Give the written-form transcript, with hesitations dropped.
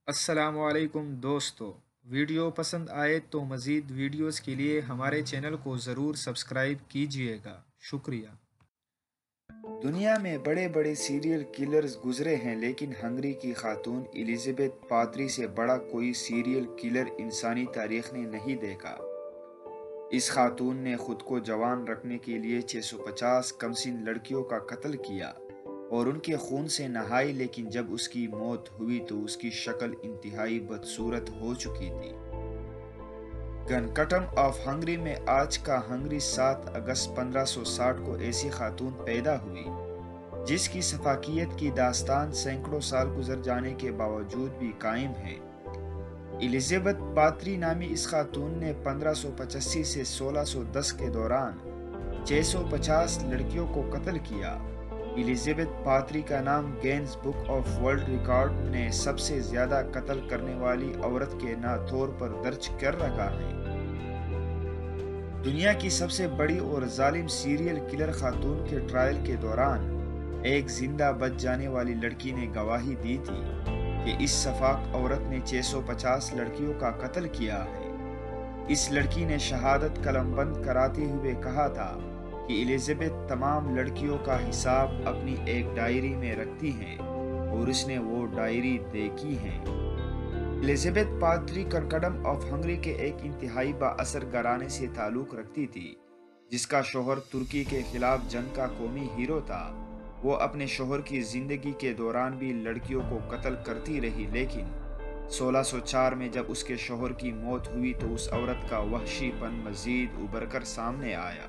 السلام علیکم دوستو، ویڈیو پسند آئے تو مزید ویڈیوز کے لیے ہمارے چینل کو ضرور سبسکرائب کیجیے گا، شکریہ۔ دنیا میں بڑے بڑے سیریل کلرز گزرے ہیں، لیکن ہنگری کی خاتون ایلزبتھ پادری سے بڑا کوئی سیریل کلر انسانی تاریخ نے نہیں دیکھا۔ اس خاتون نے خود کو جوان رکھنے کے لیے 650 کمسن لڑکیوں کا قتل کیا اور ان کے خون سے نہائی، لیکن جب اس کی موت ہوئی تو اس کی شکل انتہائی بدصورت ہو چکی تھی۔ کنگڈم آف ہنگری میں آج کا ہنگری 7 اگست 1560 کو ایسی خاتون پیدا ہوئی جس کی سفاکیت کی داستان سینکڑوں سال گزر جانے کے باوجود بھی قائم ہے۔ ایلزبتھ پادری نامی اس خاتون نے 1585 سے 1610 کے دوران 650 لڑکیوں کو قتل کیا۔ ایلزبتھ پادری کا نام gains book of world record نے سب سے زیادہ قتل کرنے والی عورت کے طور پر درج کر رکھا ہے۔ دنیا کی سب سے بڑی اور ظالم سیریل کلر خاتون کے ٹرائل کے دوران ایک زندہ بچ جانے والی لڑکی نے گواہی دی تھی کہ اس شفاق عورت نے 650 لڑکیوں کا قتل کیا ہے۔ اس لڑکی نے شہادت قلم بند کراتے ہوئے کہا تھا کہ ایلزبتھ تمام لڑکیوں کا حساب اپنی ایک ڈائری میں رکھتی ہیں اور اس نے وہ ڈائری دیکھی ہے۔ ایلزبتھ پادری کنگڈم آف ہنگری کے ایک انتہائی با اثر گھرانے سے تعلق رکھتی تھی جس کا شوہر ترکی کے خلاف جنگ کا قومی ہیرو تھا۔ وہ اپنے شوہر کی زندگی کے دوران بھی لڑکیوں کو قتل کرتی رہی، لیکن 1604 میں جب اس کے شوہر کی موت ہوئی تو اس عورت کا وحشی پن مزید ابھر کر سامنے آیا۔